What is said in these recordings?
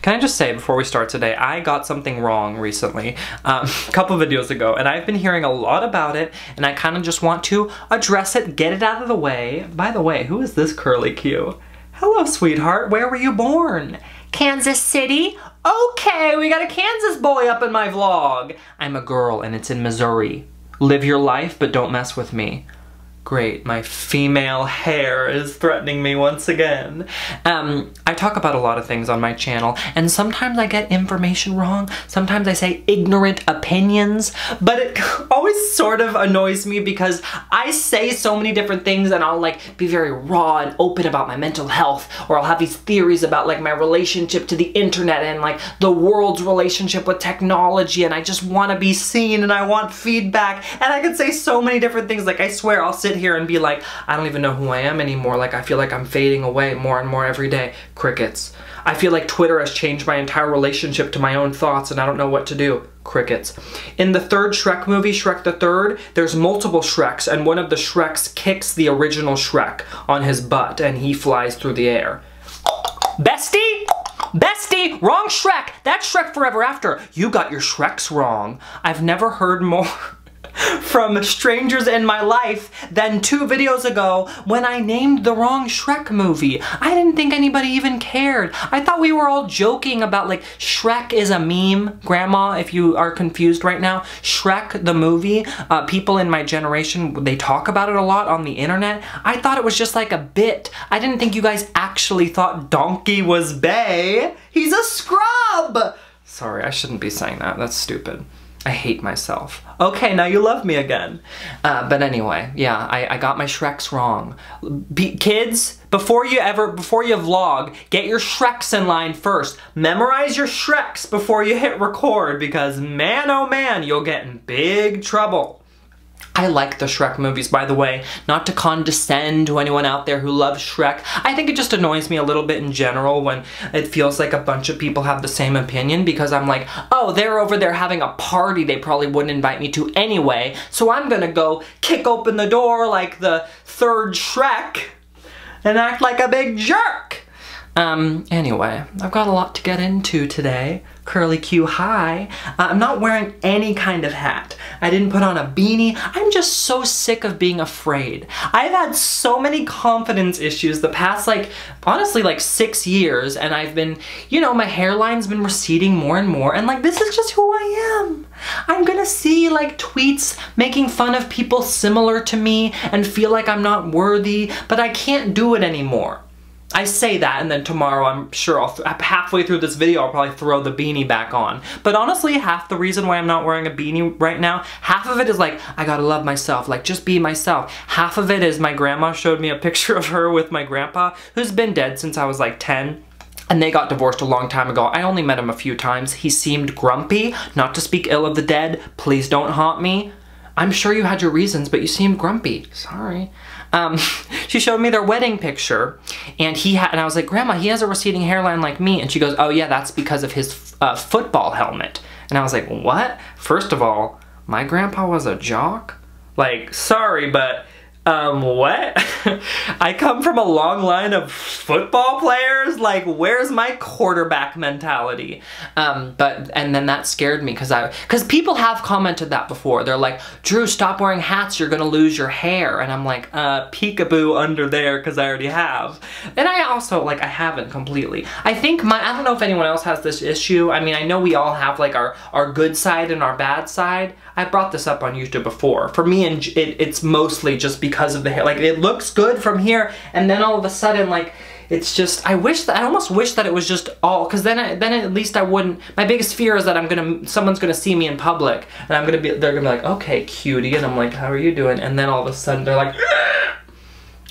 Can I just say before we start today, I got something wrong recently, a couple videos ago, and I've been hearing a lot about it, and I kind of just want to address it, get it out of the way. By the way, who is this curly Q? Hello, sweetheart. Where were you born? Kansas City? Okay, we got a Kansas boy up in my vlog. I'm a girl, and it's in Missouri. Live your life, but don't mess with me. Great, my female hair is threatening me once again. I talk about a lot of things on my channel, and sometimes I get information wrong, sometimes I say ignorant opinions, but it always sort of annoys me because I say so many different things and I'll like be very raw and open about my mental health, or I'll have these theories about like my relationship to the internet and like the world's relationship with technology, and I just want to be seen and I want feedback, and I can say so many different things. Like I swear I'll sit here and be like, I don't even know who I am anymore. Like I feel like I'm fading away more and more every day. Crickets. I feel like Twitter has changed my entire relationship to my own thoughts and I don't know what to do. Crickets. In the third Shrek movie, Shrek the Third, there's multiple Shreks, and one of the Shreks kicks the original Shrek on his butt and he flies through the air. Bestie? Bestie, wrong Shrek. That's Shrek Forever After. You got your Shreks wrong. I've never heard more from strangers in my life than 2 videos ago when I named the wrong Shrek movie. I didn't think anybody even cared. I thought we were all joking about like Shrek is a meme. Grandma, if you are confused right now, Shrek the movie, people in my generation, they talk about it a lot on the internet. I thought it was just like a bit. I didn't think you guys actually thought Donkey was bae. He's a scrub! Sorry, I shouldn't be saying that. That's stupid. I hate myself. Okay, now you love me again. But anyway, yeah, I got my Shreks wrong. Kids, before you vlog, get your Shreks in line first. Memorize your Shreks before you hit record, because man, oh man, you'll get in big trouble. I like the Shrek movies, by the way, not to condescend to anyone out there who loves Shrek. I think it just annoys me a little bit in general when it feels like a bunch of people have the same opinion, because I'm like, oh, they're over there having a party they probably wouldn't invite me to anyway, so I'm gonna go kick open the door like the third Shrek and act like a big jerk. Anyway, I've got a lot to get into today. Curly Q, hi. I'm not wearing any kind of hat. I didn't put on a beanie. I'm just so sick of being afraid. I've had so many confidence issues the past, like, honestly, like 6 years, and I've been, you know, my hairline's been receding more and more, and like, this is just who I am. I'm gonna see like tweets making fun of people similar to me and feel like I'm not worthy, but I can't do it anymore. I say that, and then tomorrow I'm sure halfway through this video I'll probably throw the beanie back on. But honestly, half the reason why I'm not wearing a beanie right now, half of it is like, I gotta love myself, like just be myself. Half of it is my grandma showed me a picture of her with my grandpa, who's been dead since I was like 10. And they got divorced a long time ago. I only met him a few times. He seemed grumpy. Not to speak ill of the dead, please don't haunt me. I'm sure you had your reasons, but you seemed grumpy. Sorry. She showed me their wedding picture, and I was like, Grandma, he has a receding hairline like me. And she goes, oh yeah, that's because of his football helmet. And I was like, what? First of all, my grandpa was a jock? Like, sorry, but what? I come from a long line of football players? Like, where's my quarterback mentality? And then that scared me because people have commented that before. They're like, Drew, stop wearing hats, you're gonna lose your hair. And I'm like, peekaboo under there, because I already have. And I also, like, I haven't completely. I think I don't know if anyone else has this issue. I mean, I know we all have like our good side and our bad side. I brought this up on YouTube before. For me, it's mostly just because of the hair. Like, it looks good from here, and then all of a sudden, like, it's just, I almost wish that it was just all, because then at least I wouldn't, my biggest fear is that someone's gonna see me in public, and they're gonna be like, okay, cutie, and I'm like, how are you doing? And then all of a sudden, they're like,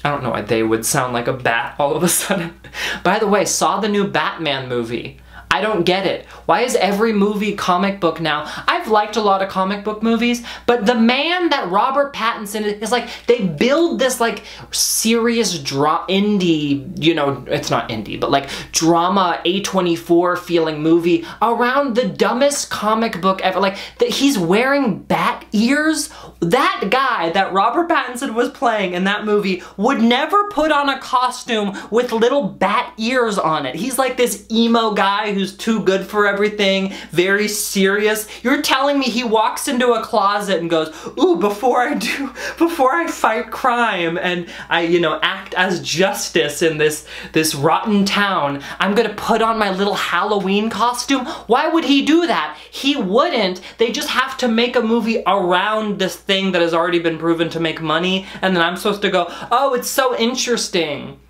I don't know why they would sound like a bat all of a sudden. By the way, saw the new Batman movie. I don't get it. Why is every movie comic book now? I've liked a lot of comic book movies, but the man that Robert Pattinson is like, they build this like serious indie, you know, it's not indie, but like drama A24 feeling movie around the dumbest comic book ever. Like, he's wearing bat ears. That guy that Robert Pattinson was playing in that movie would never put on a costume with little bat ears on it. He's like this emo guy who's who's too good for everything, very serious. You're telling me he walks into a closet and goes, ooh, before I fight crime and I, you know, act as justice in this rotten town, I'm gonna put on my little Halloween costume? Why would he do that? He wouldn't. They just have to make a movie around this thing that has already been proven to make money, and then I'm supposed to go, oh, it's so interesting.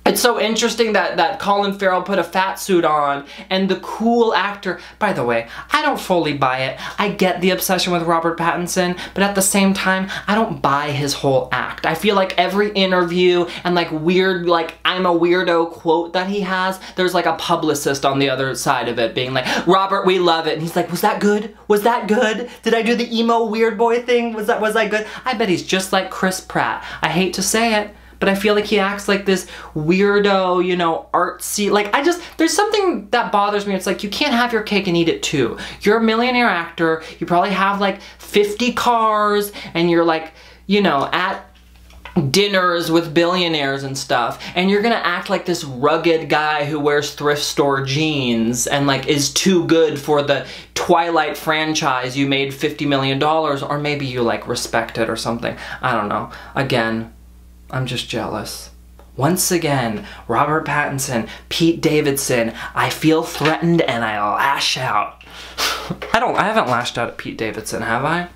It's so interesting that Colin Farrell put a fat suit on, and the cool actor. By the way, I don't fully buy it. I get the obsession with Robert Pattinson, but at the same time, I don't buy his whole act. I feel like every interview and like weird, like I'm a weirdo quote that he has, there's like a publicist on the other side of it being like, Robert, we love it. And he's like, was that good? Was that good? Did I do the emo weird boy thing? Was I good? I bet he's just like Chris Pratt. I hate to say it, but I feel like he acts like this weirdo, you know, artsy, like there's something that bothers me. It's like, you can't have your cake and eat it too. You're a millionaire actor, you probably have like 50 cars, and you're like, you know, at dinners with billionaires and stuff, and you're gonna act like this rugged guy who wears thrift store jeans and like is too good for the Twilight franchise you made $50 million, or maybe you like respect it or something. I don't know. Again, I'm just jealous. Once again, Robert Pattinson, Pete Davidson, I feel threatened and I lash out. I haven't lashed out at Pete Davidson, have I?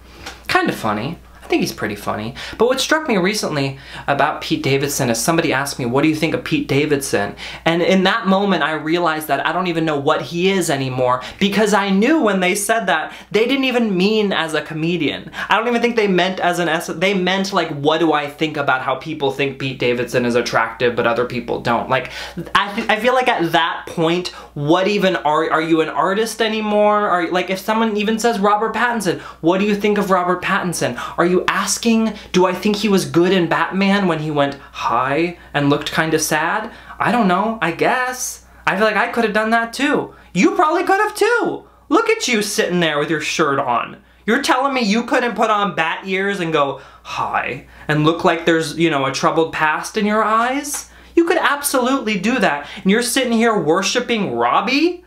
Kind of funny. I think he's pretty funny. But what struck me recently about Pete Davidson is somebody asked me, what do you think of Pete Davidson? And in that moment, I realized that I don't even know what he is anymore, because I knew when they said that, they didn't even mean as a comedian. I don't even think they meant as an they meant like, what do I think about how people think Pete Davidson is attractive, but other people don't? Like, I feel like at that point, what even are you an artist anymore? Are you, like, if someone even says Robert Pattinson, what do you think of Robert Pattinson? Are you asking, do I think he was good in Batman when he went hi and looked kind of sad? I don't know, I guess. I feel like I could have done that too. You probably could have too. Look at you sitting there with your shirt on. You're telling me you couldn't put on bat ears and go hi and look like there's, you know, a troubled past in your eyes? You could absolutely do that. And you're sitting here worshiping Robbie?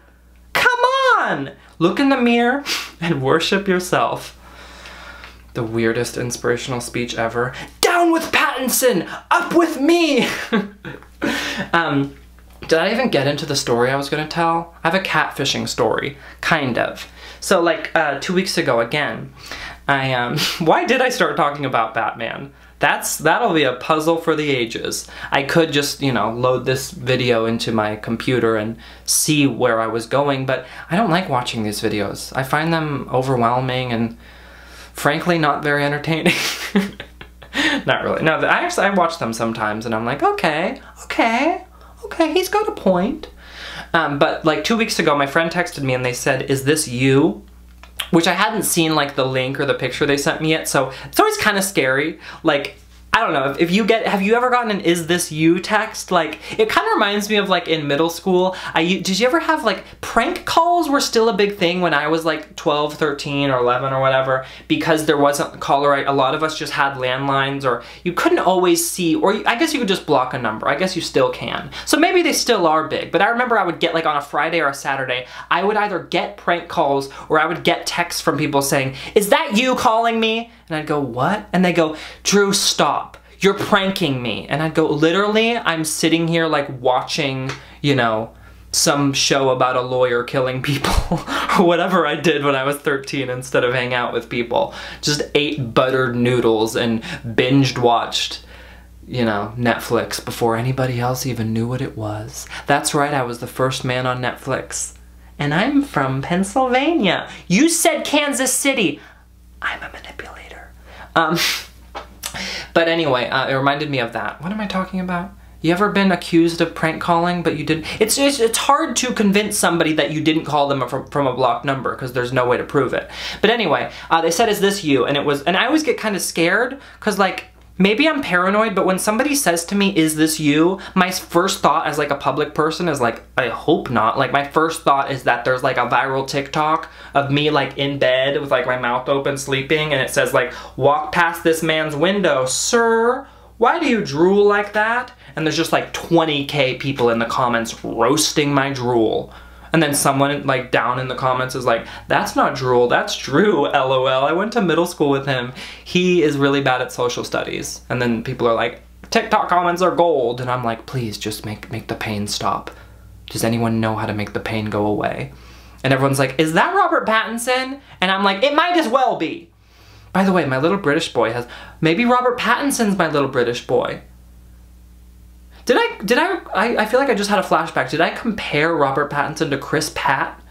Come on! Look in the mirror and worship yourself. The weirdest inspirational speech ever. Down with Pattinson! Up with me! Did I even get into the story I was gonna tell? I have a catfishing story, kind of. So like 2 weeks ago again, why did I start talking about Batman? That'll be a puzzle for the ages. I could just, you know, load this video into my computer and see where I was going, but I don't like watching these videos. I find them overwhelming and frankly not very entertaining. Not really. No, I watch them sometimes and I'm like, okay, he's got a point. But like 2 weeks ago, my friend texted me and they said, is this you? Which I hadn't seen like the link or the picture they sent me yet, so it's always kind of scary. Like, I don't know, have you ever gotten an is this you text? Like, it kind of reminds me of like in middle school, did you ever have like, prank calls were still a big thing when I was like 12, 13, or 11 or whatever, because there wasn't caller ID. A lot of us just had landlines, or you couldn't always see, or I guess you could just block a number. I guess you still can. So maybe they still are big, but I remember I would get like on a Friday or a Saturday, I would either get prank calls or I would get texts from people saying, is that you calling me? And I'd go, what? And they go, Drew, stop. You're pranking me. And I'd go, literally, I'm sitting here like watching, you know, some show about a lawyer killing people or whatever I did when I was 13 instead of hang out with people. Just ate buttered noodles and binged watched, you know, Netflix before anybody else even knew what it was. That's right, I was the first man on Netflix. And I'm from Pennsylvania. You said Kansas City. I'm a manipulator. But anyway, it reminded me of that. What am I talking about? You ever been accused of prank calling, but you didn't? It's hard to convince somebody that you didn't call them from a blocked number, because there's no way to prove it. But anyway, they said, is this you? And I always get kind of scared, because like, maybe I'm paranoid, but when somebody says to me, is this you? My first thought as like a public person is like, I hope not. Like, my first thought is that there's like a viral TikTok of me like in bed with like my mouth open sleeping, and it says like, walk past this man's window, sir, why do you drool like that? And there's just like 20K people in the comments roasting my drool. And then someone like down in the comments is like, that's not Drool, that's Drew, LOL. I went to middle school with him. He is really bad at social studies. And then people are like, TikTok comments are gold. And I'm like, please just make the pain stop. Does anyone know how to make the pain go away? And everyone's like, is that Robert Pattinson? And I'm like, it might as well be. By the way, my little British boy has, maybe Robert Pattinson's my little British boy. I feel like I just had a flashback. Did I compare Robert Pattinson to Chris Pratt?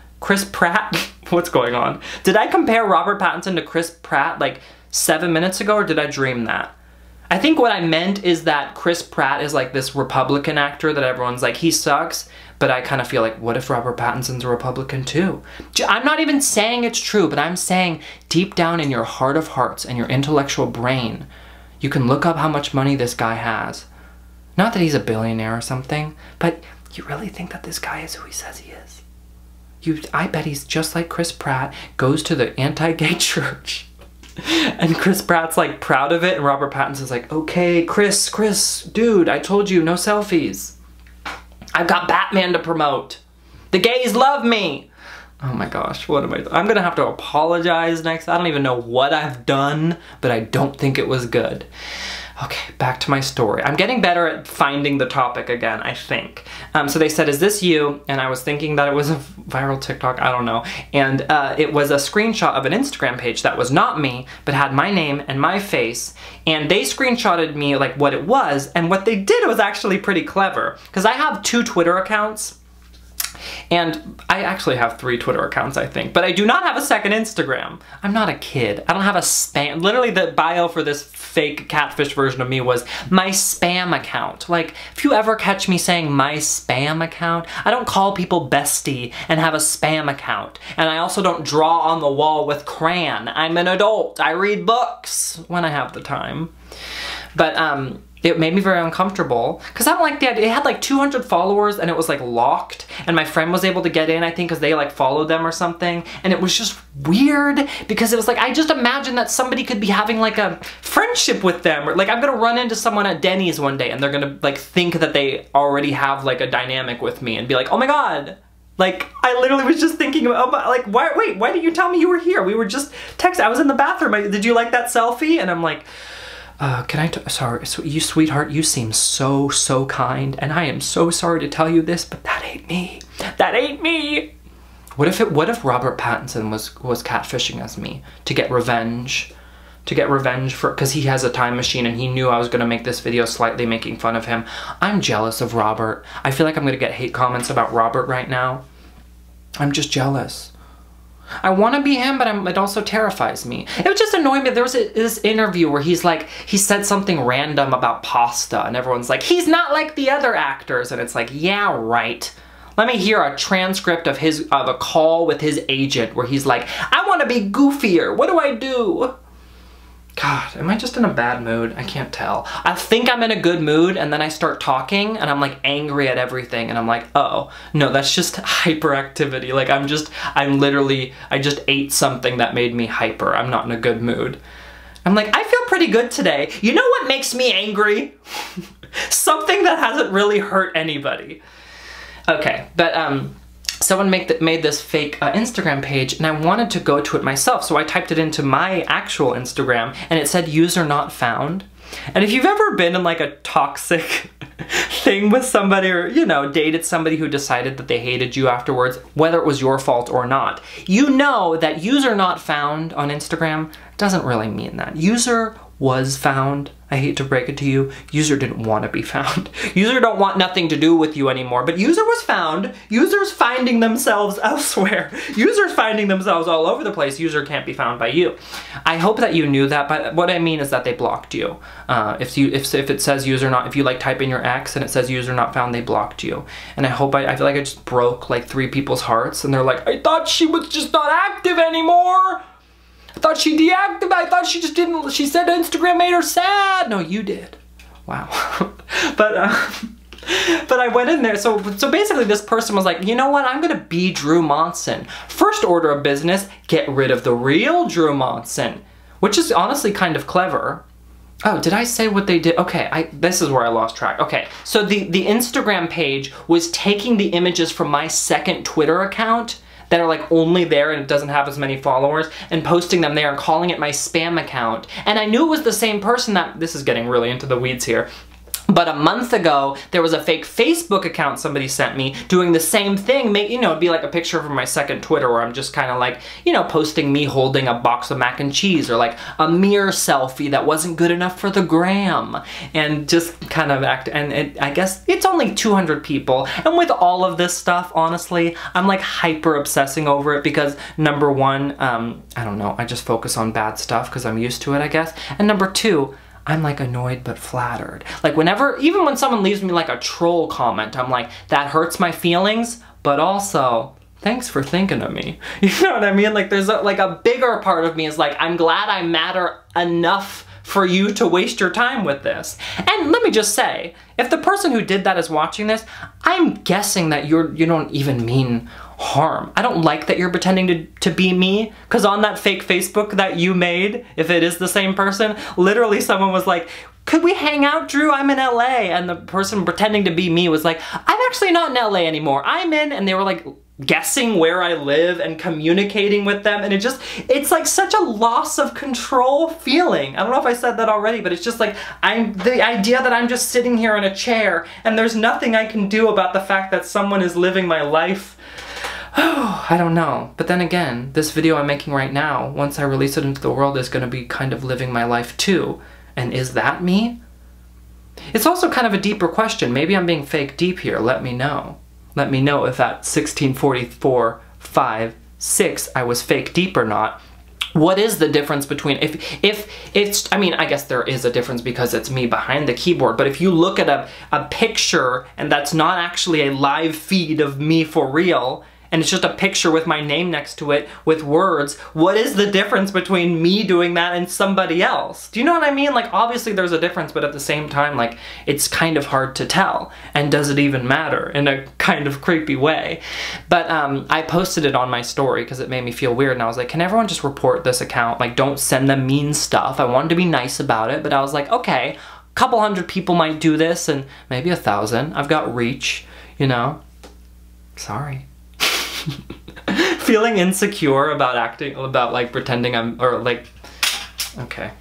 What's going on? Did I compare Robert Pattinson to Chris Pratt like 7 minutes ago, or did I dream that? I think what I meant is that Chris Pratt is like this Republican actor that everyone's like, he sucks, but I kind of feel like, what if Robert Pattinson's a Republican too? I'm not even saying it's true, but I'm saying deep down in your heart of hearts and your intellectual brain, you can look up how much money this guy has. Not that he's a billionaire or something, but you really think that this guy is who he says he is? I bet he's just like Chris Pratt, goes to the anti-gay church. And Chris Pratt's like proud of it, and Robert Pattinson's like, okay, Chris, dude, I told you, no selfies. I've got Batman to promote. The gays love me. Oh my gosh, what am I doing? I'm gonna have to apologize next. I don't even know what I've done, but I don't think it was good. Okay, back to my story. I'm getting better at finding the topic again, I think. So they said, is this you? And I was thinking that it was a viral TikTok, I don't know. And it was a screenshot of an Instagram page that was not me, but had my name and my face. And they screenshotted me like what it was, and what they did was actually pretty clever. Because I have 2 Twitter accounts. And I actually have 3 Twitter accounts, I think, but I do not have a second Instagram. I'm not a kid. I don't have a spam. Literally the bio for this fake catfish version of me was my spam account. Like, if you ever catch me saying my spam account, I don't call people bestie and have a spam account. And I also don't draw on the wall with crayon. I'm an adult. I read books when I have the time. But, it made me very uncomfortable because I don't like the idea. It had like 200 followers and it was like locked, and my friend was able to get in, I think, because they like followed them or something, and it was just weird because it was like, I just imagined that somebody could be having like a friendship with them, or like I'm gonna run into someone at Denny's one day and they're gonna like think that they already have like a dynamic with me and be like, oh my god. Like, I literally was just thinking about, like, why didn't you tell me you were here? We were just texting. I was in the bathroom. Did you like that selfie? And I'm like, sorry, you sweetheart, you seem so kind, and I am so sorry to tell you this, but that ain't me. That ain't me. What if Robert Pattinson was catfishing as me to get revenge? Because he has a time machine and he knew I was gonna make this video slightly making fun of him. I'm jealous of Robert. I feel like I'm gonna get hate comments about Robert right now. I'm just jealous. I want to be him, but it also terrifies me. It would just annoy me. There was this interview where he said something random about pasta, and everyone's like, he's not like the other actors. And it's like, yeah, right. Let me hear a transcript of a call with his agent where he's like, I want to be goofier. What do I do? God, am I just in a bad mood? I can't tell. I think I'm in a good mood, and then I start talking and I'm like angry at everything, and I'm like, oh, no, that's just hyperactivity. Like I just ate something that made me hyper. I'm not in a good mood. I'm like, I feel pretty good today. You know what makes me angry? Something that hasn't really hurt anybody. Okay, but someone made this fake Instagram page, and I wanted to go to it myself, so I typed it into my actual Instagram, and it said user not found. And if you've ever been in like a toxic thing with somebody, or, you know, dated somebody who decided that they hated you afterwards, whether it was your fault or not, you know that user not found on Instagram doesn't really mean that. User was found. I hate to break it to you, user didn't want to be found. User don't want nothing to do with you anymore, but user was found. User's finding themselves elsewhere. User's finding themselves all over the place. User can't be found by you. I hope that you knew that, but what I mean is that they blocked you. If it says user not, if you like type in your ex and it says user not found, they blocked you. And I hope I feel like I just broke like 3 people's hearts, and they're like, I thought she was just not active anymore. I thought she deactivated, I thought she just didn't, she said Instagram made her sad. No, you did. Wow. But I went in there, so basically this person was like, you know what, I'm gonna be Drew Monson. First order of business, get rid of the real Drew Monson, which is honestly kind of clever. Oh, did I say what they did? Okay, this is where I lost track. Okay, so the Instagram page was taking the images from my second Twitter account that are like only there and it doesn't have as many followers, and posting them there and calling it my spam account. And I knew it was the same person that, this is getting really into the weeds here, but a month ago, there was a fake Facebook account somebody sent me doing the same thing. You know, it'd be like a picture from my second Twitter where I'm just kind of like, you know, posting me holding a box of mac and cheese, or like a mirror selfie that wasn't good enough for the gram, and just kind of I guess it's only 200 people. And with all of this stuff, honestly, I'm like hyper obsessing over it because number one, I don't know, I just focus on bad stuff because I'm used to it, I guess. And number two, I'm like annoyed but flattered. Like whenever, even when someone leaves me like a troll comment, I'm like, that hurts my feelings, but also, thanks for thinking of me. You know what I mean? Like there's like a bigger part of me is like, I'm glad I matter enough for you to waste your time with this. And let me just say, if the person who did that is watching this, I'm guessing that you don't even mean harm. I don't like that you're pretending to be me, because on that fake Facebook that you made, if it is the same person, literally someone was like, could we hang out, Drew? I'm in LA. And the person pretending to be me was like, I'm actually not in LA anymore. I'm in, and they were like guessing where I live and communicating with them, and it's like such a loss of control feeling. I don't know if I said that already, but it's just like, the idea that I'm just sitting here in a chair and there's nothing I can do about the fact that someone is living my life. I don't know. But then again, this video I'm making right now, once I release it into the world, is gonna be kind of living my life too. And is that me? It's also kind of a deeper question. Maybe I'm being fake deep here. Let me know. Let me know if at 16:44, 5, 6 I was fake deep or not. What is the difference between, if it's, I mean, I guess there is a difference because it's me behind the keyboard, but if you look at a picture and that's not actually a live feed of me for real, and it's just a picture with my name next to it with words, what is the difference between me doing that and somebody else? Do you know what I mean? Like, obviously there's a difference, but at the same time, like, it's kind of hard to tell. And does it even matter, in a kind of creepy way? But I posted it on my story because it made me feel weird, and I was like, can everyone just report this account? Like, don't send them mean stuff. I wanted to be nice about it, but I was like, okay, a couple hundred people might do this, and maybe 1,000. I've got reach, you know? Sorry. Feeling insecure about like pretending okay.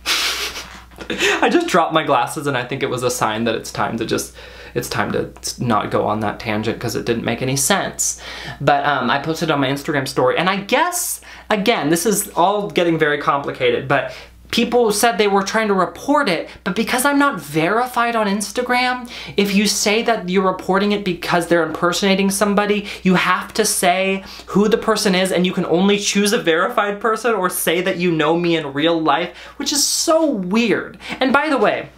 I just dropped my glasses and I think it was a sign that it's time to not go on that tangent because it didn't make any sense. But I posted on my Instagram story, and I guess, again, this is all getting very complicated, but people said they were trying to report it, but because I'm not verified on Instagram, if you say that you're reporting it because they're impersonating somebody, you have to say who the person is, and you can only choose a verified person or say that you know me in real life, which is so weird. And by the way,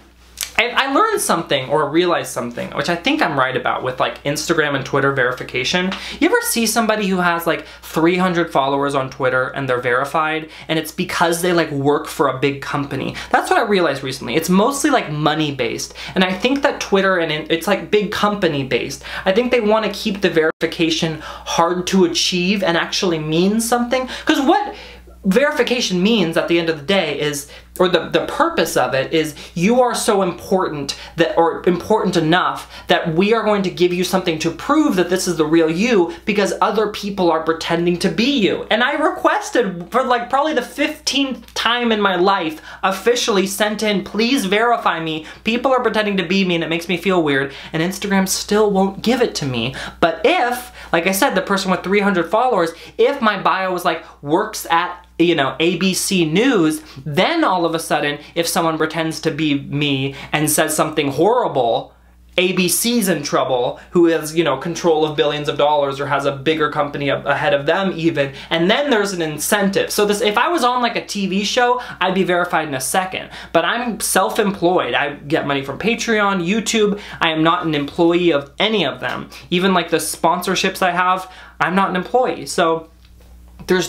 I learned something, or realized something, which I think I'm right about with like Instagram and Twitter verification. You ever see somebody who has like 300 followers on Twitter and they're verified, and it's because they like work for a big company? That's what I realized recently. It's mostly like money based, and I think that Twitter and it's like big company based. I think they want to keep the verification hard to achieve and actually mean something, because what verification means at the end of the day is, or the purpose of it is, you are so important that, or important enough that we are going to give you something to prove that this is the real you because other people are pretending to be you. And I requested for like probably the 15th time in my life, officially sent in, please verify me. People are pretending to be me and it makes me feel weird, and Instagram still won't give it to me. But if, like I said, the person with 300 followers, if my bio was like, works at, you know, ABC News, then all of a sudden, if someone pretends to be me and says something horrible, ABC's in trouble, who has, you know, control of billions of dollars or has a bigger company ahead of them even, and then there's an incentive. So this, if I was on like a TV show, I'd be verified in a second. But I'm self-employed. I get money from Patreon, YouTube. I am not an employee of any of them. Even like the sponsorships I have, I'm not an employee. So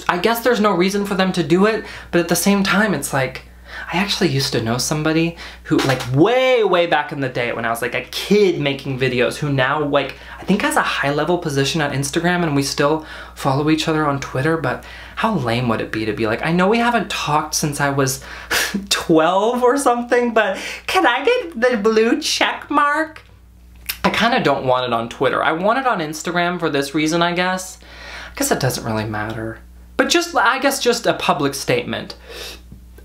I guess there's no reason for them to do it, but at the same time, it's like, I actually used to know somebody who, like, way back in the day when I was like a kid making videos, who now, like, I think has a high-level position on Instagram, and we still follow each other on Twitter. But how lame would it be to be like, I know we haven't talked since I was 12 or something, but can I get the blue check mark? I kind of don't want it on Twitter. I want it on Instagram for this reason, I guess. I guess it doesn't really matter. But just, I guess, just a public statement.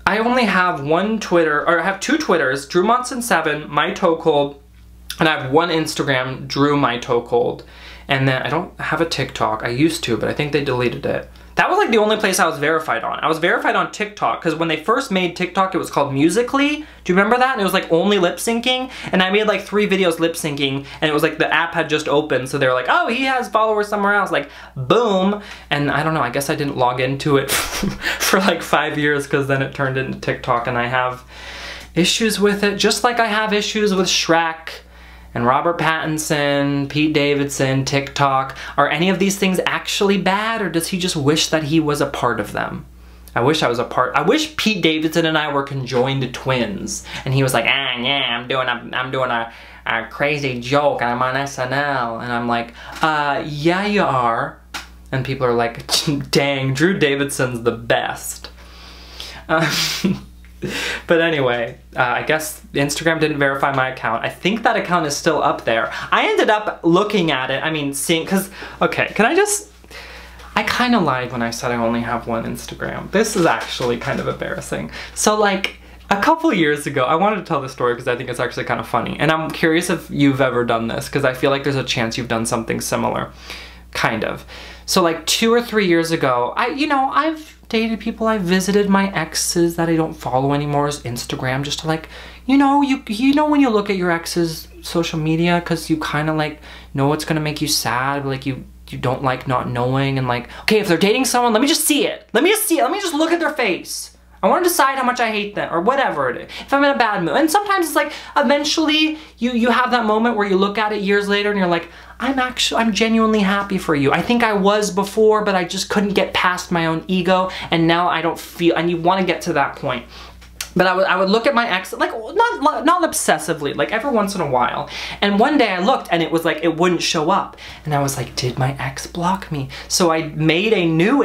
I only have one Twitter, or I have two Twitters, Drew Monson 7, My Toe Cold, and I have one Instagram, Drew My Toe Cold. And then I don't have a TikTok. I used to, but I think they deleted it. That was like the only place I was verified on. I was verified on TikTok because when they first made TikTok, it was called Musical.ly. Do you remember that? And it was like only lip syncing. And I made like 3 videos lip syncing, and it was like the app had just opened. So they were like, oh, he has followers somewhere else. Like, boom. And I don't know, I guess I didn't log into it for like 5 years because then it turned into TikTok, and I have issues with it. Just like I have issues with Shrek and Robert Pattinson, Pete Davidson, TikTok. Are any of these things actually bad, or does he just wish that he was a part of them? I wish I was a part. I wish Pete Davidson and I were conjoined twins, and he was like, ah, yeah, I'm doing a crazy joke, I'm on SNL, and I'm like, yeah, you are. And people are like, dang, Drew Davidson's the best. But anyway, I guess Instagram didn't verify my account. I think that account is still up there. I ended up looking at it, I mean, seeing, because, okay, I kind of lied when I said I only have one Instagram. This is actually kind of embarrassing. So, like, a couple years ago, I wanted to tell this story because I think it's actually kind of funny. And I'm curious if you've ever done this, because I feel like there's a chance you've done something similar. Kind of. So, like, 2 or 3 years ago, I've dated people. I visited my exes that I don't follow anymore as Instagram, just to, like, you know when you look at your ex's social media, because you kind of, like, know what's gonna make you sad, but, like, you don't like not knowing, and, like, okay, if they're dating someone, let me just see it. Let me just look at their face. I want to decide how much I hate them, or whatever it is, if I'm in a bad mood. And sometimes it's like, eventually, you have that moment where you look at it years later and you're like, I'm genuinely happy for you. I think I was before, but I just couldn't get past my own ego, and now I don't feel, and you want to get to that point. But I would look at my ex, like, not obsessively, like every once in a while. And one day I looked and it was like, it wouldn't show up. And I was like, did my ex block me? So I made a new,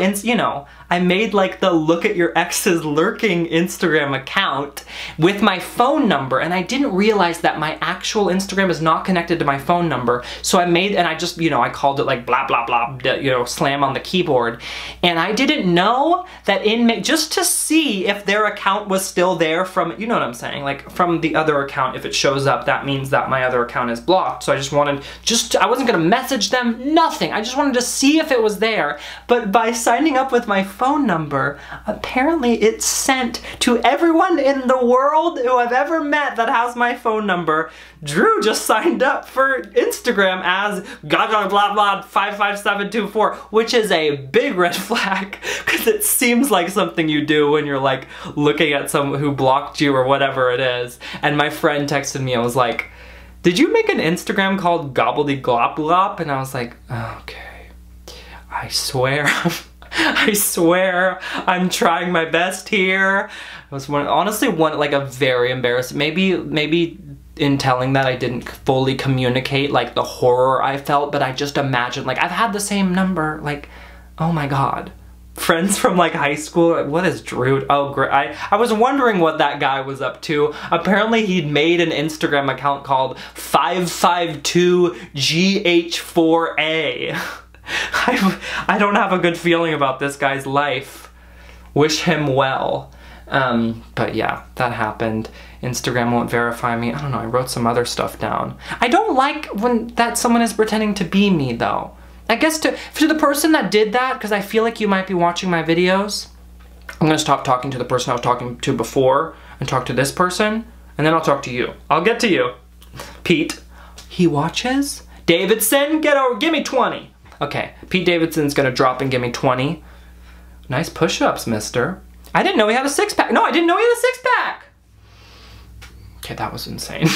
I made like the look at your ex's lurking Instagram account with my phone number. And I didn't realize that my actual Instagram is not connected to my phone number. So I made, and I just, I called it like blah, blah, blah, slam on the keyboard. And I didn't know that just to see if their account was still there from, you know what I'm saying? Like from the other account, if it shows up, that means that my other account is blocked. So I just wanted, I wasn't gonna message them, nothing. I just wanted to see if it was there. But by signing up with my phone number, apparently it's sent to everyone in the world who I've ever met that has my phone number. Drew just signed up for Instagram as blah blah blah 55724, which is a big red flag because it seems like something you do when you're like looking at someone who blocked you or whatever it is. And my friend texted me and was like, did you make an Instagram called Gobbledygoblop? And I was like, okay, I swear I'm trying my best here. It was honestly like a very embarrassing, maybe in telling that I didn't fully communicate like the horror I felt, but I just imagined, like, I've had the same number, like, oh my god. Friends from like high school, what is Drew? Oh great, I was wondering what that guy was up to. Apparently he'd made an Instagram account called 552GH4A. I don't have a good feeling about this guy's life. Wish him well. But yeah, that happened. Instagram won't verify me. I don't know, I wrote some other stuff down. I don't like when someone is pretending to be me though. I guess to the person that did that, because I feel like you might be watching my videos, I'm gonna stop talking to the person I was talking to before and talk to this person, and then I'll talk to you. I'll get to you. Pete, he watches? Davidson, get over, give me 20. Okay, Pete Davidson's gonna drop and give me 20. Nice push-ups, mister. I didn't know he had a six-pack. No, I didn't know he had a six-pack. Okay, that was insane.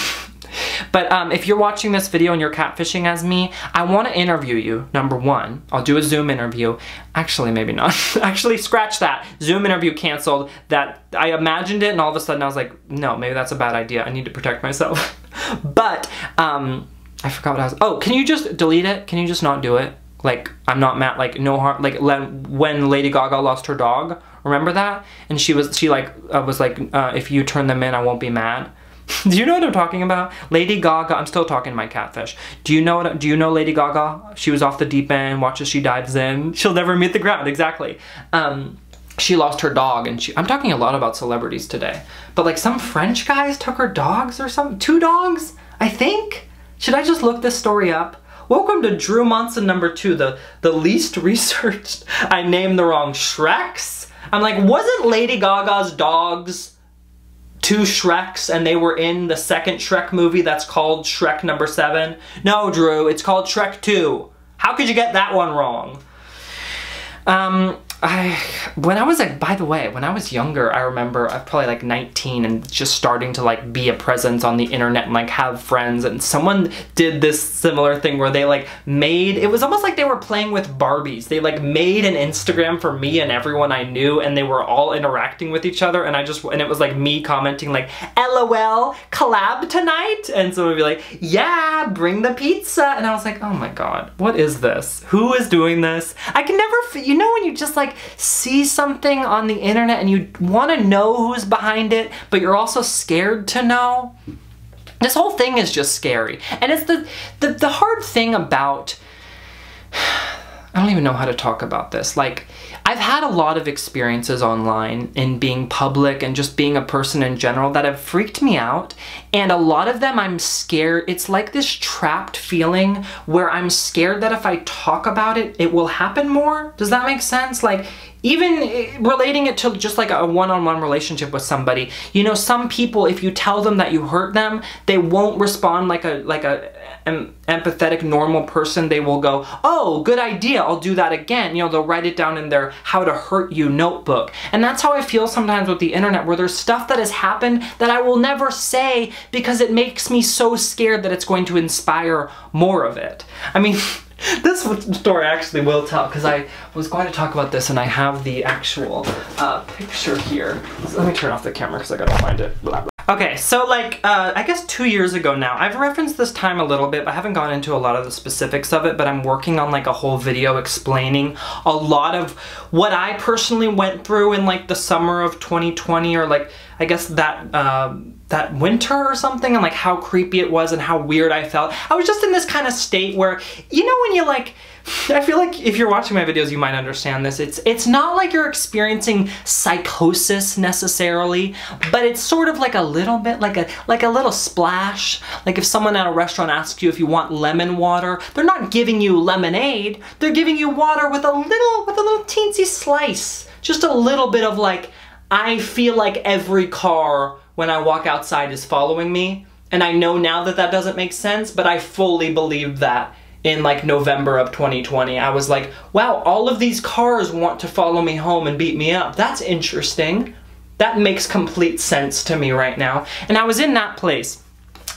But if you're watching this video and you're catfishing as me, I want to interview you, number one. I'll do a Zoom interview. Actually, maybe not. Actually, scratch that. Zoom interview canceled. That I imagined it and all of a sudden I was like, no, maybe that's a bad idea. I need to protect myself. But, I forgot what I was, oh, can you just delete it? Can you just not do it? Like, I'm not mad, like, no harm, like, when Lady Gaga lost her dog, remember that? And she was like, if you turn them in, I won't be mad. Do you know what I'm talking about? Lady Gaga, I'm still talking to my catfish. Do you know Lady Gaga? She was off the deep end, watch as she dives in. She'll never meet the ground, exactly. She lost her dog, and I'm talking a lot about celebrities today. But like some French guys took her dogs or something, 2 dogs, I think? Should I just look this story up? Welcome to Drew Monson number 2, the least researched. I named the wrong Shreks. I'm like, wasn't Lady Gaga's dogs 2 Shreks and they were in the second Shrek movie that's called Shrek number 7? No, Drew, it's called Shrek 2. How could you get that one wrong? When I was like, by the way, when I was younger, I remember I was probably like 19 and just starting to like be a presence on the internet and like have friends, and someone did this similar thing where they like made, it was almost like they were playing with Barbies. They like made an Instagram for me and everyone I knew, and they were all interacting with each other, and it was like me commenting like, LOL, collab tonight? And someone would be like, yeah, bring the pizza. And I was like, oh my God, what is this? Who is doing this? I can never, you know when you just like see something on the internet and you want to know who's behind it, but you're also scared to know? This whole thing is just scary. And it's the hard thing about, I don't even know how to talk about this. Like, I've had a lot of experiences online in being public and just being a person in general that have freaked me out, and a lot of them I'm scared. It's like this trapped feeling where I'm scared that if I talk about it, it will happen more. Does that make sense? Like, even relating it to just like a one-on-one relationship with somebody, you know, some people, if you tell them that you hurt them, they won't respond like an empathetic, normal person. They will go, oh, good idea, I'll do that again. You know, they'll write it down in their how to hurt you notebook. And that's how I feel sometimes with the internet, where there's stuff that has happened that I will never say because it makes me so scared that it's going to inspire more of it. I mean, this story I actually will tell, because I was going to talk about this and I have the actual picture here. So let me turn off the camera because I gotta find it. Blah, blah. Okay, so like, I guess 2 years ago now, I've referenced this time a little bit, but I haven't gone into a lot of the specifics of it, but I'm working on like a whole video explaining a lot of what I personally went through in like the summer of 2020, or like, I guess that winter or something, and like how creepy it was and how weird I felt. I was just in this kind of state where, you know, when you like, I feel like if you're watching my videos, you might understand this. It's not like you're experiencing psychosis necessarily, but it's sort of like a little bit, like a little splash. Like if someone at a restaurant asks you if you want lemon water, they're not giving you lemonade. They're giving you water with a little teensy slice. Just a little bit of like, I feel like every car when I walk outside is following me. And I know now that that doesn't make sense, but I fully believed that in like November of 2020. I was like, wow, all of these cars want to follow me home and beat me up. That's interesting. That makes complete sense to me right now. And I was in that place.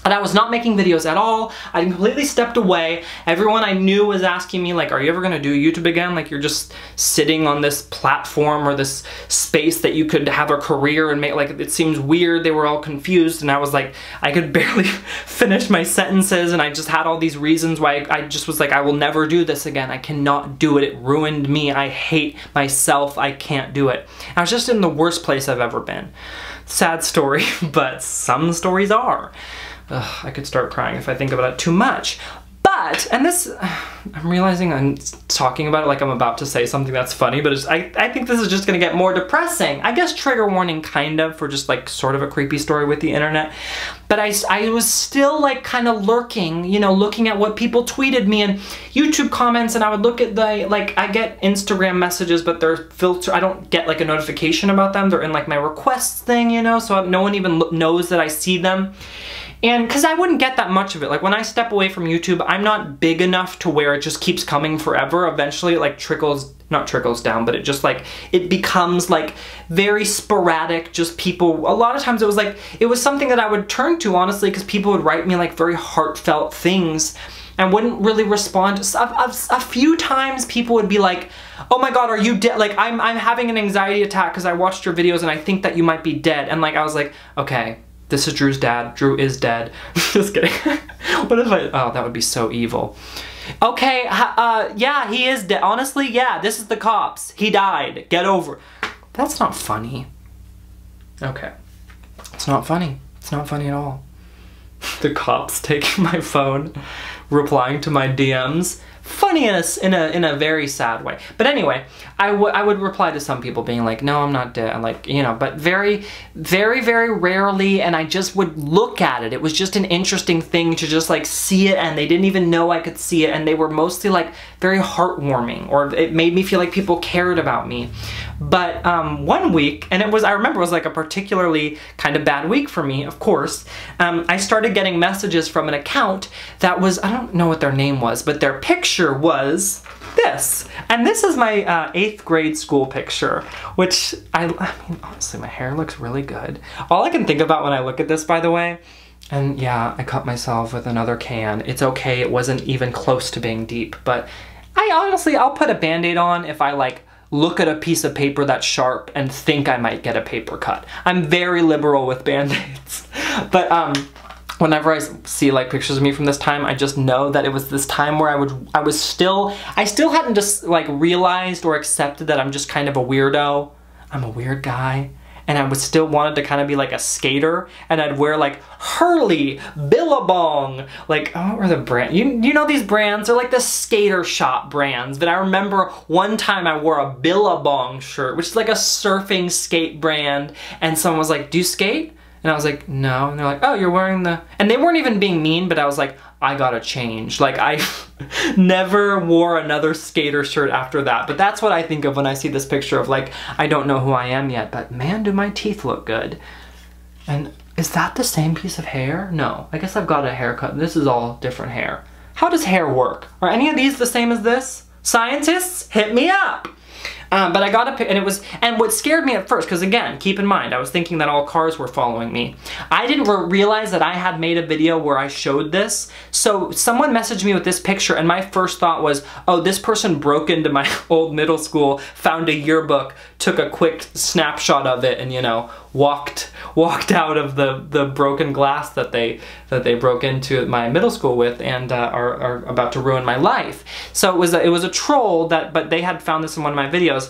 And I was not making videos at all. I completely stepped away. Everyone I knew was asking me like, are you ever gonna do YouTube again? Like, you're just sitting on this platform or this space that you could have a career and make, like, it seems weird. They were all confused, and I was like, I could barely finish my sentences, and I just had all these reasons why I just was like, I will never do this again. I cannot do it. It ruined me. I hate myself. I can't do it. I was just in the worst place I've ever been. Sad story, but some stories are. Ugh, I could start crying if I think about it too much. But, and this, I'm realizing I'm talking about it like I'm about to say something that's funny, but I think this is just gonna get more depressing. I guess trigger warning kind of, for just like sort of a creepy story with the internet. But I was still like kind of lurking, you know, looking at what people tweeted me and YouTube comments, and I would look at the, like, I get Instagram messages, but they're filtered. I don't get like a notification about them. They're in like my requests thing, you know, so no one even knows that I see them. And because I wouldn't get that much of it. Like when I step away from YouTube, I'm not big enough to where it just keeps coming forever. Eventually it like not trickles down, but it just like, it becomes like very sporadic, just people. A lot of times it was like, it was something that I would turn to, honestly, because people would write me like very heartfelt things and wouldn't really respond. A few times people would be like, oh my God, are you dead? Like I'm having an anxiety attack because I watched your videos and I think that you might be dead. And like, I was like, okay, this is Drew's dad. Drew is dead. Just kidding. What if oh, that would be so evil. Okay, yeah, he is dead. Honestly, yeah, this is the cops. He died. Get over. That's not funny. Okay. It's not funny. It's not funny at all. The cops taking my phone, replying to my DMs. Funny in a very sad way. But anyway, I would reply to some people being like, no, I'm not dead. And like, you know, but very, very, very rarely. And I just would look at it. It was just an interesting thing to just like see it, and they didn't even know I could see it. And they were mostly like very heartwarming, or it made me feel like people cared about me. But one week, and I remember it was like a particularly kind of bad week for me, of course, I started getting messages from an account that was, I don't know what their name was, but their picture was this. And this is my 8th grade school picture, which I mean, honestly, my hair looks really good. All I can think about when I look at this, by the way, and yeah, I cut myself with another can. It's okay, it wasn't even close to being deep, but I'll put a Band-Aid on if I like look at a piece of paper that's sharp and think I might get a paper cut. I'm very liberal with Band-Aids. But whenever I see like pictures of me from this time, I just know that it was this time where I still hadn't just like realized or accepted that I'm just kind of a weirdo. I'm a weird guy. And I was still wanted to kind of be like a skater, and I'd wear like Hurley, Billabong, like, oh, what were the brands? You know these brands? They're like the skater shop brands. But I remember one time I wore a Billabong shirt, which is like a surfing skate brand, and someone was like, do you skate? And I was like, no. And they're like, oh, you're wearing the... And they weren't even being mean, but I was like, I gotta change. Like, I never wore another skater shirt after that. But that's what I think of when I see this picture of, like, I don't know who I am yet, but man, do my teeth look good. And is that the same piece of hair? No. I guess I've got a haircut. This is all different hair. How does hair work? Are any of these the same as this? Scientists, hit me up! But I got a pic, and what scared me at first, because again, keep in mind, I was thinking that all cars were following me. I didn't realize that I had made a video where I showed this. So someone messaged me with this picture, and my first thought was, oh, this person broke into my old middle school, found a yearbook, took a quick snapshot of it, and you know, walked out of the broken glass that they broke into my middle school with, and are about to ruin my life. So it was a troll but they had found this in one of my videos.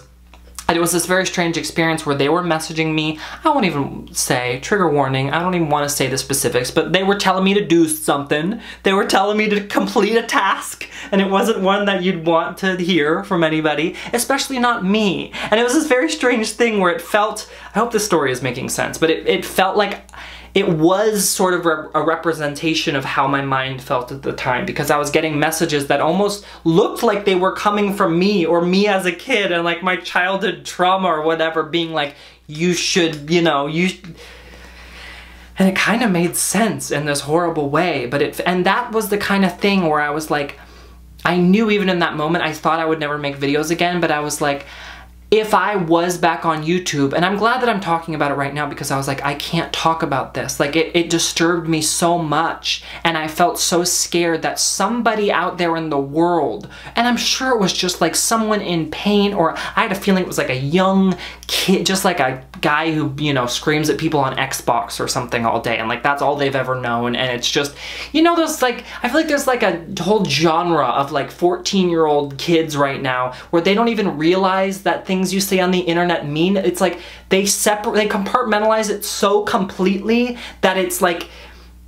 And it was this very strange experience where they were messaging me. I won't even say, trigger warning, I don't even want to say the specifics, but they were telling me to do something. They were telling me to complete a task, and it wasn't one that you'd want to hear from anybody, especially not me. And it was this very strange thing where it felt, I hope this story is making sense, but it felt like it was sort of a representation of how my mind felt at the time, because I was getting messages that almost looked like they were coming from me, or me as a kid, and like my childhood trauma or whatever, being like, you should, you know, and it kind of made sense in this horrible way, but and that was the kind of thing where I was like, I knew even in that moment, I thought I would never make videos again, but I was like, if I was back on YouTube, and I'm glad that I'm talking about it right now, because I was like, I can't talk about this. Like, it disturbed me so much, and I felt so scared that somebody out there in the world, and I'm sure it was just like someone in pain, or I had a feeling it was like a young kid, just like a guy who, you know, screams at people on Xbox or something all day, and like that's all they've ever known, and it's just, you know, there's like, I feel like there's like a whole genre of like 14-year-old kids right now where they don't even realize that things you say on the internet mean. It's like they compartmentalize it so completely that it's like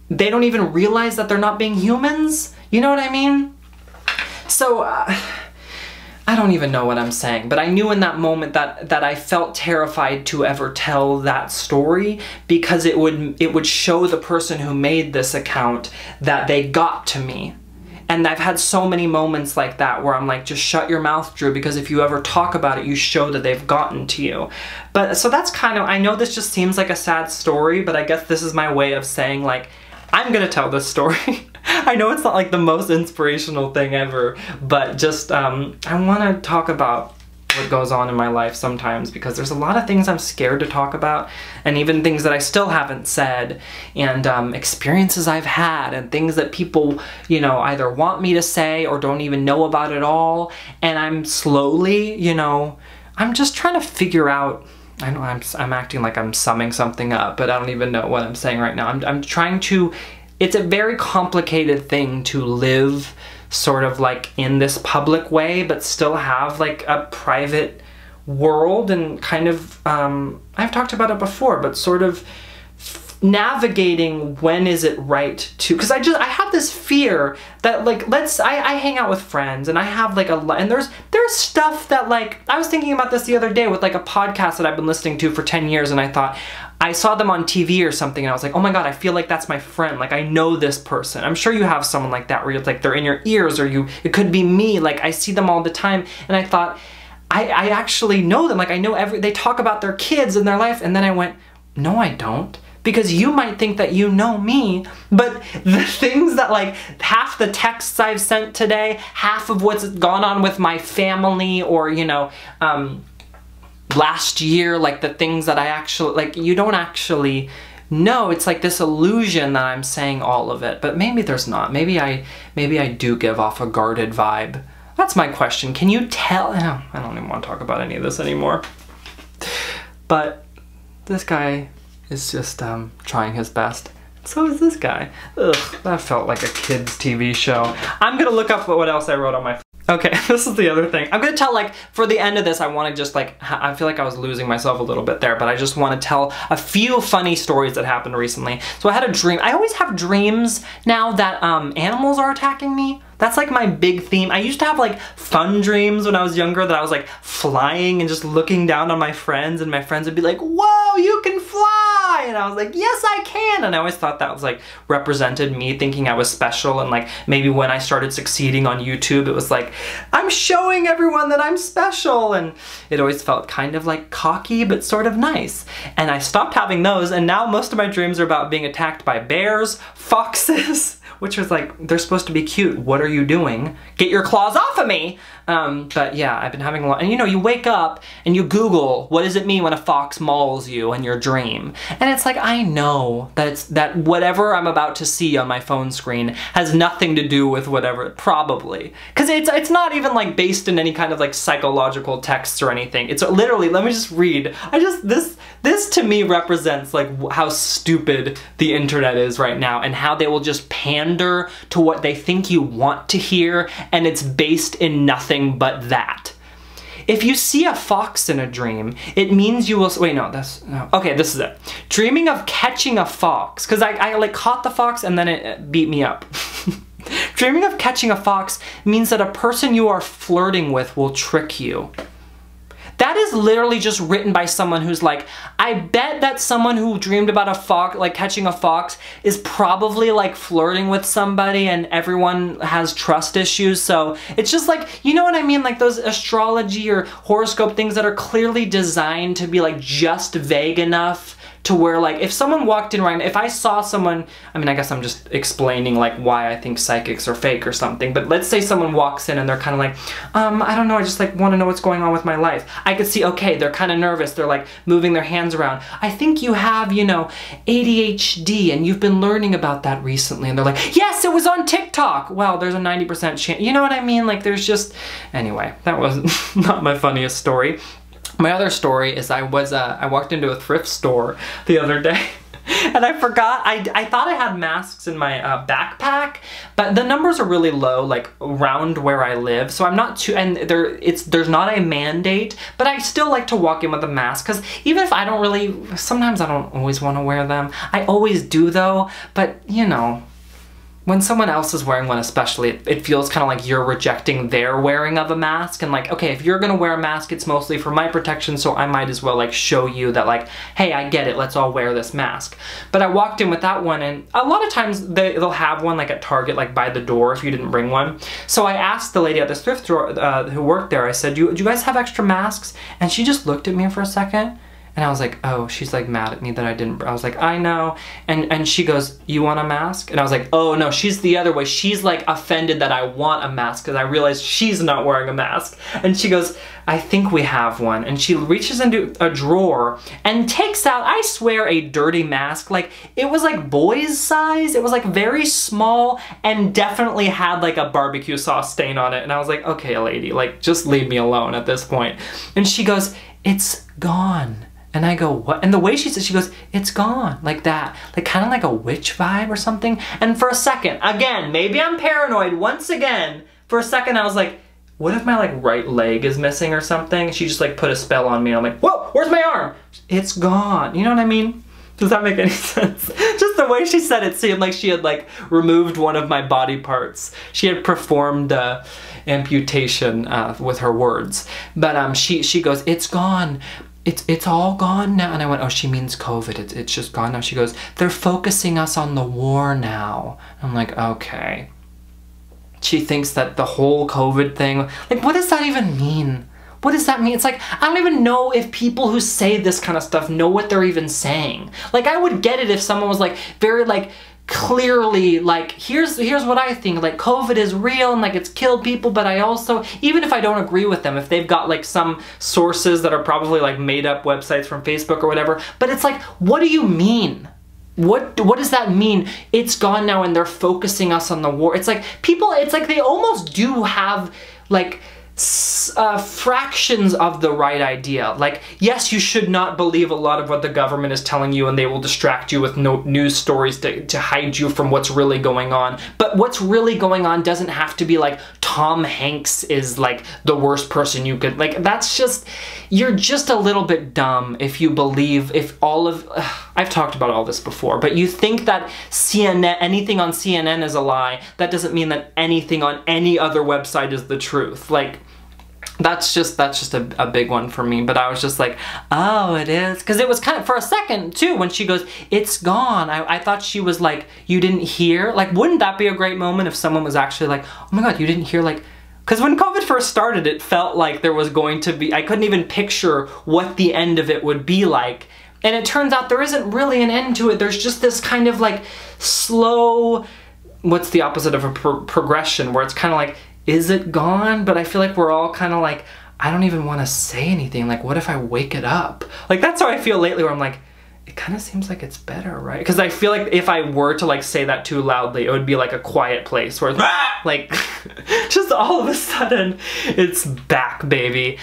they don't even realize that they're not being humans. You know what I mean? So I don't even know what I'm saying, but I knew in that moment that I felt terrified to ever tell that story, because it would show the person who made this account that they got to me. And I've had so many moments like that where I'm like, just shut your mouth, Drew, because if you ever talk about it, you show that they've gotten to you. But so that's kind of, I know this just seems like a sad story, but I guess this is my way of saying, like, I'm gonna tell this story. I know it's not like the most inspirational thing ever, but just I want to talk about what goes on in my life sometimes, because there's a lot of things I'm scared to talk about, and even things that I still haven't said, and experiences I've had, and things that people, you know, either want me to say or don't even know about at all, and I'm slowly, you know, I'm just trying to figure out. I know I'm acting like I'm summing something up, but I don't even know what I'm saying right now. I'm trying to. It's a very complicated thing to live sort of like in this public way, but still have like a private world, and kind of, I've talked about it before, but sort of navigating when is it right to, because I have this fear that like, I hang out with friends, and I have like and there's stuff that like, I was thinking about this the other day with like a podcast that I've been listening to for 10 years, and I thought, I saw them on TV or something, and I was like, oh my god, I feel like that's my friend, like I know this person. I'm sure you have someone like that where it's like they're in your ears, or it could be me, like I see them all the time, and I thought, I actually know them, like I know they talk about their kids and their life, and then I went, no I don't. Because you might think that you know me, but the things that like, half the texts I've sent today, half of what's gone on with my family, or you know, last year, like the things that I actually, like you don't actually know. It's like this illusion that I'm saying all of it, but maybe there's not. Maybe I do give off a guarded vibe. That's my question. Can you tell? I don't even want to talk about any of this anymore. But this guy is just trying his best. So is this guy. Ugh, that felt like a kid's TV show. I'm gonna look up what else I wrote on my phone. Okay, this is the other thing. I'm gonna tell, like, for the end of this, I wanna just, like, I feel like I was losing myself a little bit there, but I just wanna tell a few funny stories that happened recently. So I had a dream. I always have dreams now that animals are attacking me. That's like my big theme. I used to have like fun dreams when I was younger, that I was like flying and just looking down on my friends, and my friends would be like, whoa, you can fly! And I was like, yes, I can! And I always thought that was like represented me thinking I was special, and like maybe when I started succeeding on YouTube, it was like, I'm showing everyone that I'm special, and it always felt kind of like cocky, but sort of nice. And I stopped having those, and now most of my dreams are about being attacked by bears, foxes, which was like, they're supposed to be cute. What are you doing? Get your claws off of me! But yeah, I've been having a lot, and you know, you wake up and you Google, what does it mean when a fox mauls you in your dream? And it's like, I know that whatever I'm about to see on my phone screen has nothing to do with whatever, probably. Cause it's not even like based in any kind of like psychological texts or anything. It's literally, let me just read. This to me represents like how stupid the internet is right now, and how they will just pander to what they think you want to hear, and it's based in nothing but that. If you see a fox in a dream, it means you will, wait, no, no. Okay, this is it. Dreaming of catching a fox, because I like caught the fox and then it beat me up. Dreaming of catching a fox means that a person you are flirting with will trick you. That is literally just written by someone who's like, I bet that someone who dreamed about a fox, like catching a fox, is probably like flirting with somebody, and everyone has trust issues, so it's just like, you know what I mean? Like those astrology or horoscope things that are clearly designed to be like just vague enough to where like, if someone walked in right now, if I saw someone, I mean, I guess I'm just explaining like why I think psychics are fake or something, but let's say someone walks in and they're kind of like, I don't know, I just like want to know what's going on with my life. I could see, okay, they're kind of nervous, they're like moving their hands around. I think you have, you know, ADHD and you've been learning about that recently, and they're like, yes, it was on TikTok. Well, there's a 90% chance, you know what I mean? Like there's just, anyway, that was not my funniest story. My other story is I walked into a thrift store the other day and I forgot, I thought I had masks in my backpack, but the numbers are really low, like around where I live, so I'm not too, and there's not a mandate, but I still like to walk in with a mask, because even if I don't really, sometimes I don't always want to wear them. I always do though, but you know, when someone else is wearing one especially, it feels kind of like you're rejecting their wearing of a mask, and like, okay, if you're gonna wear a mask, it's mostly for my protection, so I might as well like show you that like, hey, I get it, let's all wear this mask. But I walked in with that one, and a lot of times they'll have one like at Target, like by the door if you didn't bring one. So I asked the lady at this thrift store who worked there, I said, do you guys have extra masks? And she just looked at me for a second, And I was like, oh, she's like mad at me that I didn't. I was like, I know. And she goes, you want a mask? And I was like, oh no, she's the other way. She's like offended that I want a mask because I realized she's not wearing a mask. And she goes, I think we have one. And she reaches into a drawer and takes out, I swear, a dirty mask. Like, it was like boy's size. It was like very small and definitely had like a barbecue sauce stain on it. And I was like, okay, lady, like just leave me alone at this point. And she goes, it's gone. And I go, what? And the way she says, she goes, it's gone, like that. Like kind of like a witch vibe or something. And for a second, again, maybe I'm paranoid once again. For a second, I was like, what if my like right leg is missing or something? She just like put a spell on me. I'm like, whoa, where's my arm? It's gone. You know what I mean? Does that make any sense? Just the way she said it seemed like she had like removed one of my body parts. She had performed amputation with her words. But she goes, it's gone. It's all gone now. And I went, oh, she means COVID. It's just gone now. She goes, they're focusing us on the war now. I'm like, okay. She thinks that the whole COVID thing, like, what does that even mean? What does that mean? It's like, I don't even know if people who say this kind of stuff know what they're even saying. Like, I would get it if someone was like, very like, clearly like, here's what I think, like COVID is real and like it's killed people, but I also, even if I don't agree with them, if they've got like some sources that are probably like made up websites from Facebook or whatever, but it's like, what do you mean? What does that mean? It's gone now and they're focusing us on the war. It's like people, it's like they almost do have like fractions of the right idea. Like, yes, you should not believe a lot of what the government is telling you and they will distract you with news stories to hide you from what's really going on. But what's really going on doesn't have to be like Tom Hanks is like the worst person you could, like, that's just, you're just a little bit dumb if you believe, if all of, I've talked about all this before, but you think that CNN, anything on CNN is a lie, that doesn't mean that anything on any other website is the truth. Like, that's just a big one for me. But I was just like, oh, it is? Because it was kind of, for a second too, when she goes, it's gone, I thought she was like, you didn't hear? Like, wouldn't that be a great moment if someone was actually like, oh my God, you didn't hear? Like, because when COVID first started, it felt like there was going to be, I couldn't even picture what the end of it would be like. And it turns out there isn't really an end to it. There's just this kind of like slow, what's the opposite of a progression, where it's kind of like, is it gone? But I feel like we're all kind of like, I don't even want to say anything. Like, what if I wake it up? Like, that's how I feel lately, where I'm like, it kind of seems like it's better, right? Because I feel like if I were to like say that too loudly, it would be like a quiet place where it's like, just all of a sudden, it's back, baby.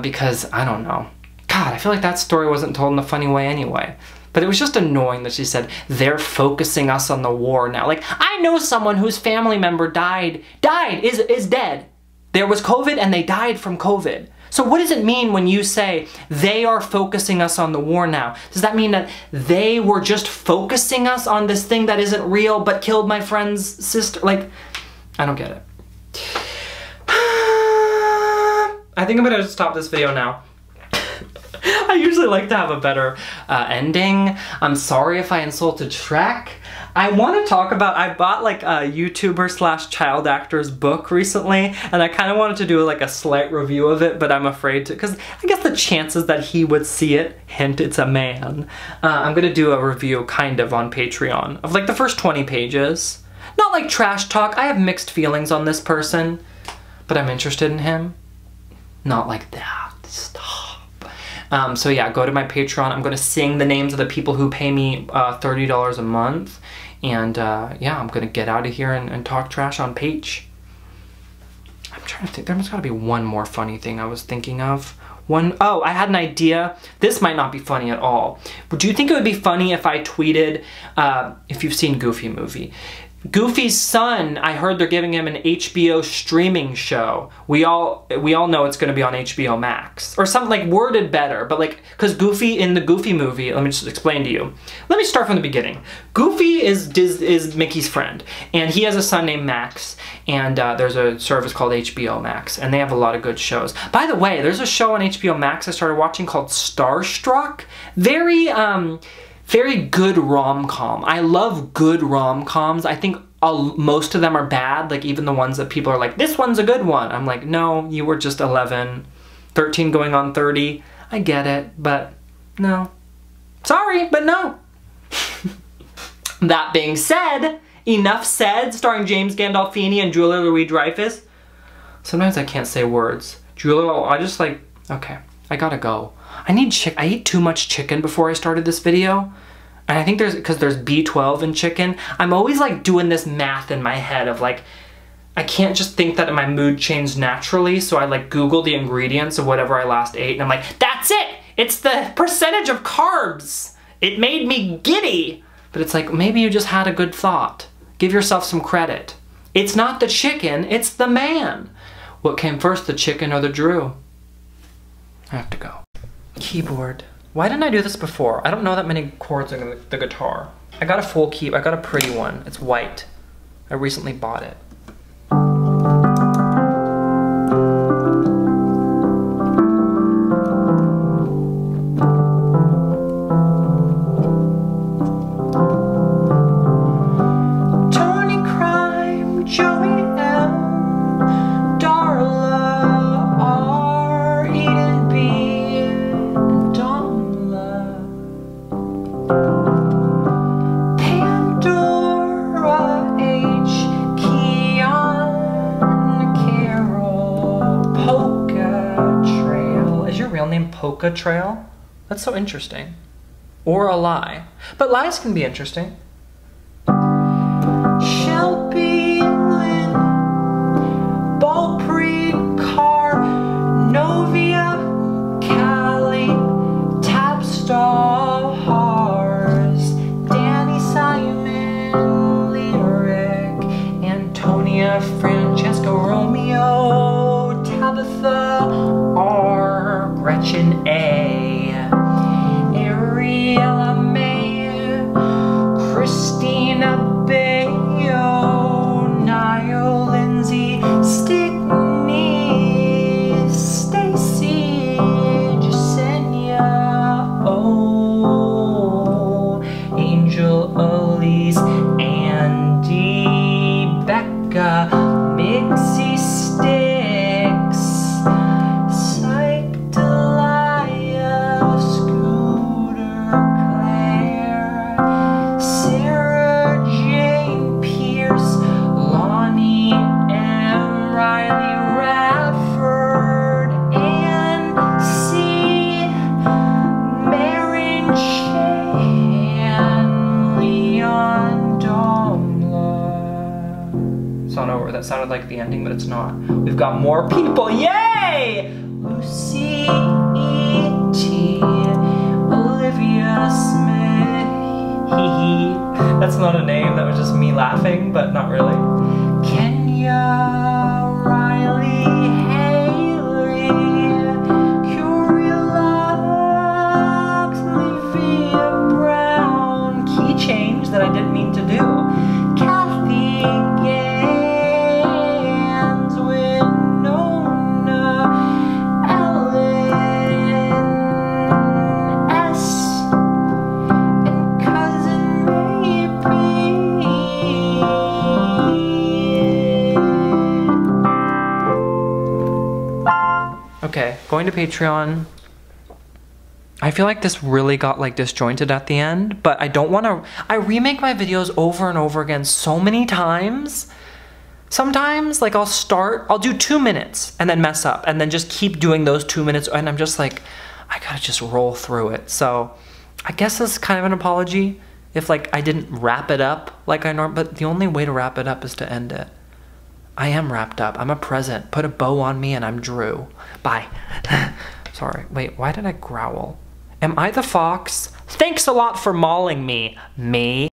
Because I don't know. God, I feel like that story wasn't told in a funny way anyway. But it was just annoying that she said, they're focusing us on the war now. Like, I know someone whose family member is dead. There was COVID and they died from COVID. So what does it mean when you say, they are focusing us on the war now? Does that mean that they were just focusing us on this thing that isn't real but killed my friend's sister? Like, I don't get it. I think I'm gonna stop this video now. I usually like to have a better ending. I'm sorry if I insulted Shrek. I want to talk about, I bought like a YouTuber / child actor's book recently, and I kind of wanted to do like a slight review of it, but I'm afraid to, because I guess the chances that he would see it, hint, it's a man. I'm gonna do a review kind of on Patreon of like the first 20 pages. Not like trash talk, I have mixed feelings on this person, but I'm interested in him. Not like that, stop. So yeah, go to my Patreon. I'm going to sing the names of the people who pay me $30 a month. And yeah, I'm going to get out of here and talk trash on Page. I'm trying to think. There's got to be one more funny thing I was thinking of. Oh, I had an idea. This might not be funny at all. But do you think it would be funny if I tweeted, if you've seen Goofy movie, Goofy's son, I heard they're giving him an HBO streaming show. We all know it's gonna be on HBO Max. Or something like worded better, but like, cause Goofy in the Goofy movie, let me just explain to you. Let me start from the beginning. Goofy is Mickey's friend, and he has a son named Max, and there's a service called HBO Max, and they have a lot of good shows. By the way, there's a show on HBO Max I started watching called Starstruck. Very good rom-com. I love good rom-coms. I think most of them are bad, like even the ones that people are like, this one's a good one. I'm like, no, you were just 11, 13 going on 30. I get it, but No. Sorry, but no. That being said, enough said, starring James Gandolfini and Julia Louis-Dreyfus. Sometimes I can't say words. Julia, I just like, okay, I gotta go. I ate too much chicken before I started this video. And I think because there's B12 in chicken. I'm always like doing this math in my head of like, I can't just think that my mood changed naturally. So I like Google the ingredients of whatever I last ate. And I'm like, that's it. It's the percentage of carbs. It made me giddy. But it's like, maybe you just had a good thought. Give yourself some credit. It's not the chicken, it's the man. What came first, the chicken or the Drew? I have to go. Keyboard. Why didn't I do this before? I don't know that many chords in the guitar. I got a full key, I got a pretty one. It's white. I recently bought it. Polka Trail? That's so interesting. Or a lie. But lies can be interesting. Shelby Lynn, Ballpreed, Carr, Novia, Cali, Tabstars, Danny Simon, Lyric, Antonia, Francesca, Romeo, Tabitha, R, Gretchen A, Ariella May, Christina Bayo, Niall Lindsay, Stickney, Stacy, Jasenia, oh, Angel, Elise, Andy, Becca, Mixie Sticks, Psych, Delia, Scooter, Claire, Sarah, Jane, Pierce, Lonnie, M, Riley, Radford, Ann, C, Marin, Shan, Leon, Domla. It's not over. That sounded like the ending, but it's not. We've got more people. Yay! Lucy, E.T., Olivia Smith. Hee. That's not a name. That was just me laughing, but not really. Kenya, Riley, Haley, Curiela, Olivia Brown. Key change that I didn't mean to do. Kathy Gans, Winona, Ellen S, and cousin maybe. Okay, going to Patreon. I feel like this really got like disjointed at the end, but I don't want to. I remake my videos over and over again so many times. Sometimes like I'll do 2 minutes and then mess up and then just keep doing those 2 minutes, and I'm just like, I gotta just roll through it. So I guess this is kind of an apology if like I didn't wrap it up like I normally, but the only way to wrap it up is to end it. I am wrapped up. I'm a present. Put a bow on me and I'm Drew. Bye. Sorry. Wait, why did I growl? Am I the fox? Thanks a lot for mauling me. Me?